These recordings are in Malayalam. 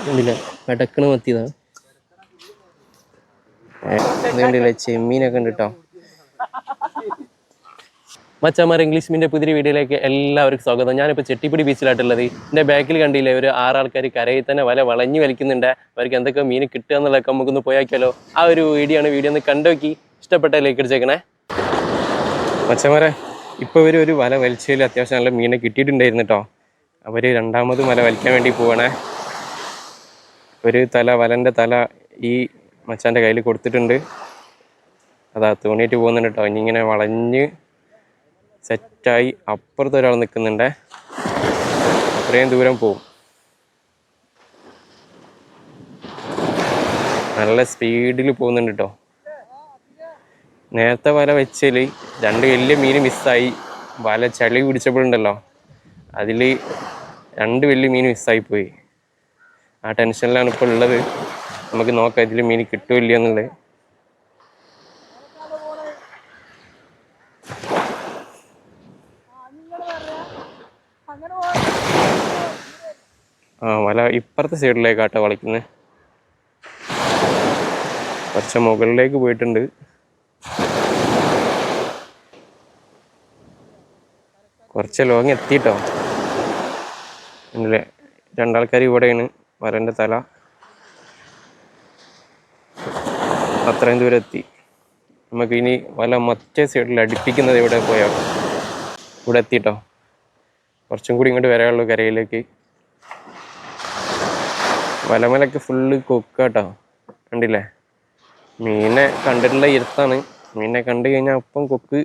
കണ്ടില്ല പെടക്കണ മത്തിയതാണ്. കണ്ടില്ല ചെമ്മീനൊക്കെ ഉണ്ട് കേട്ടോ. മച്ചാമാർ ഇംഗ്ലീഷ് മീൻ്റെ പുതിയ വീഡിയോയിലേക്ക് എല്ലാവർക്കും സ്വാഗതം. ഞാനിപ്പോൾ ചെട്ടിപ്പിടി ബീച്ചിലായിട്ടുള്ളത്. എൻ്റെ ബാക്കിൽ കണ്ടില്ലേ ഒരു 6 ആൾക്കാർ കരയിൽ തന്നെ വല വളഞ്ഞു വലിക്കുന്നുണ്ട്. അവർക്ക് എന്തൊക്കെ മീൻ കിട്ടുക എന്നുള്ളതൊക്കെ നമുക്കൊന്ന് പോയാക്കിയാലോ. ആ ഒരു വീഡിയോ ഒന്ന് കണ്ടുനോക്കി ഇഷ്ടപ്പെട്ട ലൈക്ക് അടിച്ചേക്കണേ. മച്ചാമാരെ ഇപ്പോൾ ഇവർ ഒരു വല വലിച്ചതിൽ അത്യാവശ്യം നല്ല മീനെ കിട്ടിയിട്ടുണ്ടായിരുന്നു കേട്ടോ. അവർ രണ്ടാമത് വല വലിക്കാൻ വേണ്ടി പോവാണേ. ഒരു വലൻ്റെ തല ഈ മച്ചാൻ്റെ കയ്യിൽ കൊടുത്തിട്ടുണ്ട്. അതാ തോണിയിട്ട് പോകുന്നുണ്ട് കേട്ടോ. ഇനി ഇങ്ങനെ വളഞ്ഞ് സെറ്റായി അപ്പുറത്ത് ഒരാൾ നിൽക്കുന്നുണ്ടേ. അത്രയും ദൂരം പോവും. നല്ല സ്പീഡിൽ പോകുന്നുണ്ട് കേട്ടോ. നേരത്തെ വല വെച്ചതിൽ 2 വലിയ മീൻ മിസ്സായി. വല ചളി പിടിച്ചപ്പോഴുണ്ടല്ലോ അതിൽ 2 വലിയ മീൻ മിസ്സായിപ്പോയി. ആ ടെൻഷനിലാണ് ഇപ്പോൾ ഉള്ളത്. നമുക്ക് നോക്കാം ഇതിൽ മീൻ കിട്ടുമില്ല എന്നുള്ളത്. വല ഇപ്പുറത്തെ സൈഡിലേക്കാട്ടോ കളിക്കുന്നത്. കുറച്ച് മുകളിലേക്ക് പോയിട്ടുണ്ട്. കുറച്ച് ലോങ് എത്തിയിട്ടോ. ഇല്ലേ 2 ആൾക്കാർ ഇവിടെയാണ്. വലൻ്റെ തല അത്രയും ദൂരം എത്തി. നമുക്ക് ഇനി വല മറ്റേ സൈഡിൽ അടുപ്പിക്കുന്നത് ഇവിടെ പോയാൽ ഇവിടെ എത്തിയിട്ടോ. കുറച്ചും കൂടി ഇങ്ങോട്ട് വരാനുള്ളൂ കരയിലേക്ക്. വലമലൊക്കെ ഫുള്ള് കൊക്കാട്ടോ. കണ്ടില്ലേ മീനെ കണ്ടിട്ടുള്ള ഇരുത്താണ്. മീനെ കണ്ടു കഴിഞ്ഞാൽ അപ്പം കൊക്ക്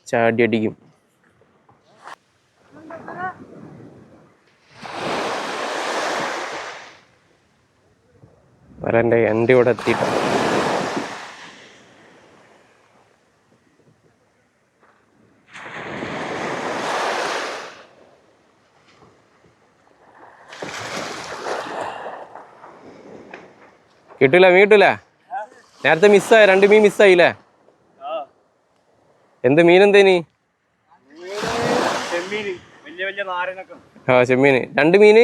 ചാടി അടിക്കും. വലൻ്റെ എൻ്റെ ഇവിടെ എത്തിയിട്ടോ. കിട്ടൂല മീൻ കിട്ടൂല. നേരത്തെ മിസ്സായ 2 മീൻ മിസ്സായില്ലേ? എന്ത് മീൻ എന്തേനി? ചെമ്മീന് 2 മീന്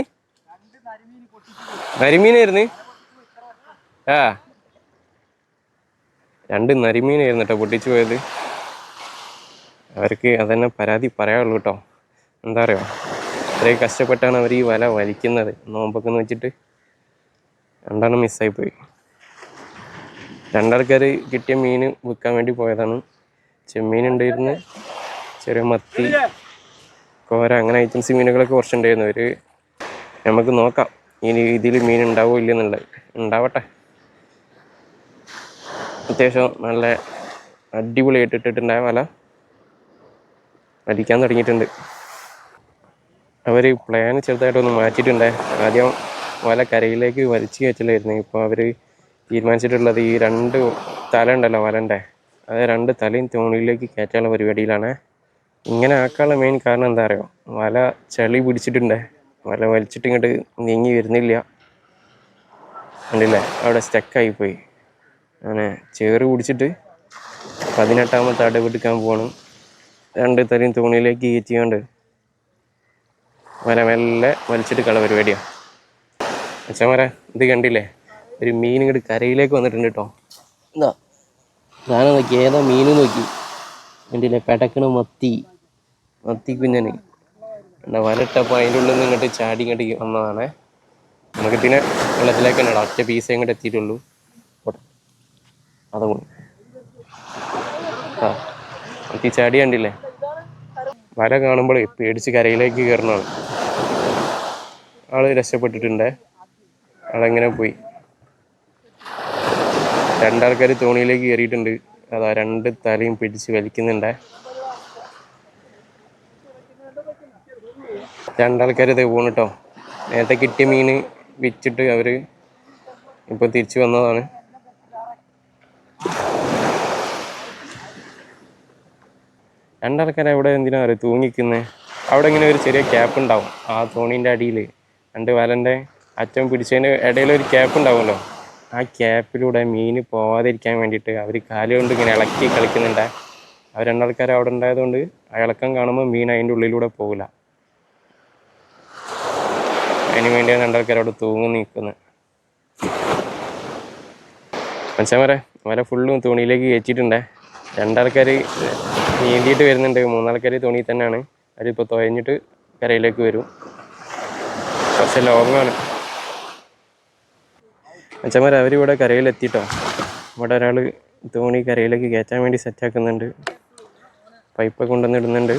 നരിമീനായിരുന്നു. 2 നരിമീനായിരുന്നു കേട്ടോ പൊട്ടിച്ചു പോയത്. അവർക്ക് അതന്നെ പരാതി പറയാനുള്ളൂ കേട്ടോ. എന്താ പറയുക, ഇത്രയും കഷ്ടപ്പെട്ടാണ് അവർ ഈ വല വലിക്കുന്നത്. നോമ്പൊക്കെ എന്ന് വെച്ചിട്ട് 2 മിസ്സായിപ്പോയി. 2 ആൾക്കാർ കിട്ടിയ മീൻ വിൽക്കാൻ വേണ്ടി പോയതാണ്. ചെമ്മീൻ ഉണ്ടായിരുന്നു, ചെറിയ മത്തി, കോര, അങ്ങനെ ഐറ്റംസ് മീനുകളൊക്കെ കുറച്ചുണ്ടായിരുന്നു. നമുക്ക് നോക്കാം ഇനി ഇതിൽ മീൻ ഉണ്ടാവോ ഇല്ലെന്നുള്ളത്. ഉണ്ടാവട്ടെ. അത്യാവശ്യം നല്ല അടിപൊളിയായിട്ട് ഇട്ടിട്ടുണ്ടായ വല വലിക്കാൻ തുടങ്ങിയിട്ടുണ്ട്. അവർ പ്ലാൻ ചെറുതായിട്ടൊന്ന് മാറ്റിയിട്ടുണ്ടേ. ആദ്യം വല കരയിലേക്ക് വലിച്ചു കയറ്റലായിരുന്നു. ഇപ്പോൾ അവർ തീരുമാനിച്ചിട്ടുള്ളത് ഈ 2 തല ഉണ്ടല്ലോ വലൻ്റെ, അത് 2 തലയും തോണിയിലേക്ക് കയറ്റാനുള്ള പരിപാടിയിലാണ്. ഇങ്ങനെ ആക്കാനുള്ള മെയിൻ കാരണം എന്താ പറയുക, വല ചളി പിടിച്ചിട്ടുണ്ട്. വല വലിച്ചിട്ട് ഇങ്ങോട്ട് നീങ്ങി വരുന്നില്ല. കണ്ടില്ലേ അവിടെ സ്റ്റക്കായിപ്പോയി. അങ്ങനെ ചേറ് പിടിച്ചിട്ട് 18ാമത്തെ അടവെടുക്കാൻ പോകണം. 2 തലയും തോണിയിലേക്ക് കയറ്റിയാണ്ട് വല മെല്ലെ വലിച്ചിട്ട് കള പരിപാടിയാണ്. അച്ഛന്മാരെ ഇത് കണ്ടില്ലേ, ഒരു മീൻ ഇങ്ങോട്ട് കരയിലേക്ക് വന്നിട്ടുണ്ട് കേട്ടോ. എന്താ സാധനം നോക്കി, ഏതാ മീൻ നോക്കി. കണ്ടില്ലേ പെടക്കണ മത്തി കുഞ്ഞന്. എന്താ വലട്ടപ്പോൾ അതിൻ്റെ ഉള്ളിൽ നിന്ന് ഇങ്ങോട്ട് ചാടി ഇങ്ങോട്ട് വന്നതാണേ. നമുക്കിതിനെ വെള്ളത്തിലേക്ക് തന്നെ ഇടാം. ഒറ്റ പീസേ ഇങ്ങോട്ട് എത്തിയിട്ടുള്ളൂ. അതുകൊണ്ട് മത്തി ചാടി കണ്ടില്ലേ. വല കാണുമ്പോൾ പേടിച്ച് കരയിലേക്ക് കയറണമാണ്. ആള് രക്ഷപ്പെട്ടിട്ടുണ്ടേ. ആളെങ്ങനെ പോയി. 2 ആൾക്കാർ തോണിയിലേക്ക് കയറിയിട്ടുണ്ട്. അതാ 2 തലയും പിടിച്ച് വലിക്കുന്നുണ്ടേ. 2 ആൾക്കാർ ഇത് പോകണം കേട്ടോ. നേരത്തെ കിട്ടിയ മീൻ വിറ്റിട്ട് അവർ ഇപ്പോൾ തിരിച്ചു വന്നതാണ്. രണ്ടാൾക്കാർ അവിടെ എന്തിനാ പറയുക തൂങ്ങിക്കുന്നത്. അവിടെ ഇങ്ങനെ ഒരു ചെറിയ ക്യാപ്പ് ഉണ്ടാവും ആ തോണീൻ്റെ അടിയിൽ. 2 വലൻ്റെ അറ്റം പിടിച്ചതിൻ്റെ ഇടയിൽ ഒരു ക്യാപ്പ് ഉണ്ടാവുമല്ലോ. ആ ക്യാപ്പിലൂടെ മീൻ പോവാതിരിക്കാൻ വേണ്ടിയിട്ട് അവർ കാലുകൊണ്ട് ഇങ്ങനെ ഇളക്കി കളിക്കുന്നുണ്ട്. അവർ 2 ആൾക്കാർ അവിടെ ഉണ്ടായതുകൊണ്ട് ആ ഇളക്കം കാണുമ്പോൾ മീൻ അതിൻ്റെ ഉള്ളിലൂടെ പോകില്ല. അതിന് വേണ്ടിയാണ് 2 ആൾക്കാർ അവിടെ തൂങ്ങി നിൽക്കുന്നത്. മനുഷ്യന്മാരെ വല ഫുള്ളും തുണിയിലേക്ക് കയറ്റിയിട്ടുണ്ടേ. 2 ആൾക്കാർ നീന്തിയിട്ട് വരുന്നുണ്ട്, 3 ആൾക്കാർ തുണിയിൽ തന്നെയാണ്. അവരിപ്പോൾ തുഴഞ്ഞിട്ട് കരയിലേക്ക് വരും. കുറച്ച് ലോങ്ങാണ്. മനുഷ്യന്മാർ അവരിവിടെ കരയിലെത്തിട്ടോ. ഇവിടെ ഒരാൾ തോണി കരയിലേക്ക് കയറ്റാൻ വേണ്ടി സെറ്റാക്കുന്നുണ്ട്. പൈപ്പ് കൊണ്ടുവന്നിടുന്നുണ്ട്.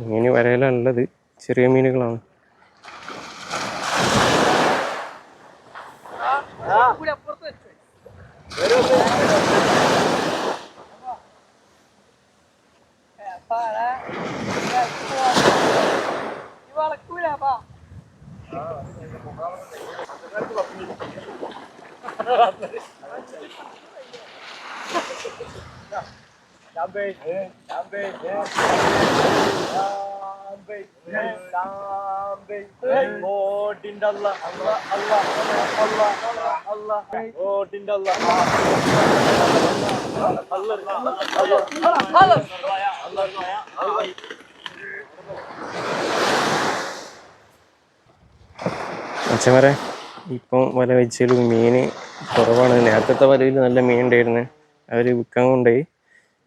മീൻ വരയിലുള്ളത് ചെറിയ മീനുകളാണ്. അച്ഛന്മാരെ ഇപ്പം വല വെച്ചാലും മീൻ കുറവാണ്. നേരത്തെ വലയിൽ നല്ല മീൻ ഉണ്ടായിരുന്നു. അവർ വിൽക്കാൻ കൊണ്ടുപോയി.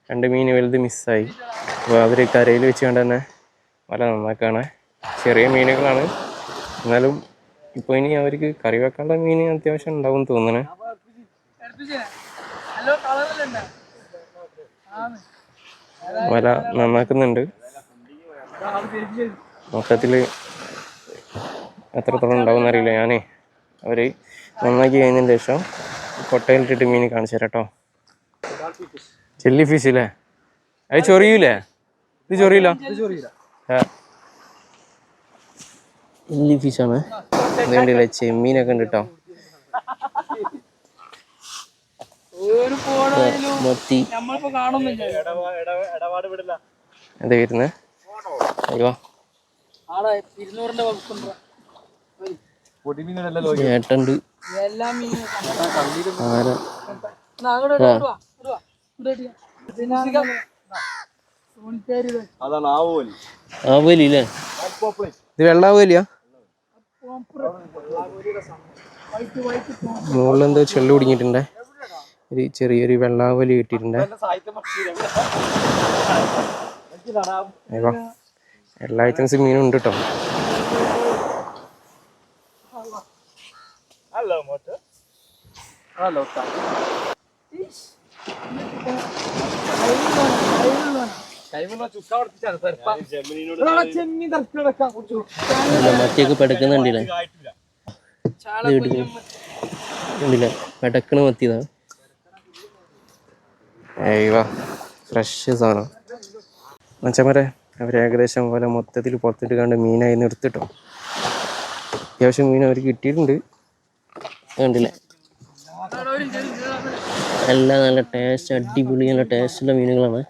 2 മീൻ വലുത് മിസ്സായി. അപ്പോൾ അവർ കരയിൽ വെച്ച് കൊണ്ട് തന്നെ വല നന്നാക്കാണ്. ചെറിയ മീനുകളാണ്, എന്നാലും ഇപ്പോൾ ഇനി അവർക്ക് കറി വെക്കാനുള്ള മീൻ അത്യാവശ്യം ഉണ്ടാവും തോന്നണേ. വല നന്നാക്കുന്നുണ്ട്. മൊത്തത്തിൽ എത്രത്തോളം ഉണ്ടാവും എന്നറിയില്ല. അവർ നന്നാക്കി കഴിഞ്ഞതിന് ശേഷം കൊട്ടയിലിട്ടിട്ട് മീൻ കാണിച്ചു തരാം കേട്ടോ. ചെല്ലി ഫിഷ് അല്ലേ? അത് ചൊറിയൂലേ? ഇത് ചൊറിയില്ല. ചെല്ലി ഫിഷാണ്. വേണ്ടിയില്ല, ചെമ്മീനൊക്കെ ഉണ്ട് കേട്ടോ. മത്തി എന്താ വരുന്നത്? അയ്യോ ഏട്ടുണ്ട്. ആവലില്ലേ? ഇത് വെള്ളാവലിയാ? മുകളിലെന്തോ ചെള്ളു കുടുങ്ങിയിട്ടുണ്ടേ. ഒരു ചെറിയൊരു വെള്ളാവലി കിട്ടിയിട്ടുണ്ടേ. അയ്യോ എല്ലാ ഐറ്റംസ് മീനും ഉണ്ട് കേട്ടോ. മത്തിയൊക്കെ പെടക്കുന്നുണ്ടല്ലേ? പെടക്കണ മത്തിയതാണ്. അയ്യോ ഫ്രഷ് സാധനം. മച്ചന്മാരെ അവർ ഏകദേശം പോലെ മൊത്തത്തിൽ പുറത്തിട്ട് കണ്ട് മീനായി നിർത്തിട്ടോ. അത്യാവശ്യം മീൻ അവർ കിട്ടിയിട്ടുണ്ട്. കണ്ടില്ലേ? എല്ലാം നല്ല ടേസ്റ്റ്, അടിപൊളി നല്ല ടേസ്റ്റുള്ള മീനുകളാണ്.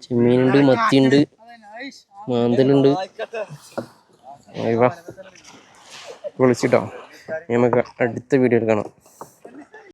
ചെമ്മീനുണ്ട്, മത്തിയുണ്ട്, മാന്തലുണ്ട്. അയ്യോ വിളിച്ചിട്ടോ. നമുക്ക് അടുത്ത വീഡിയോയിൽ കാണാം.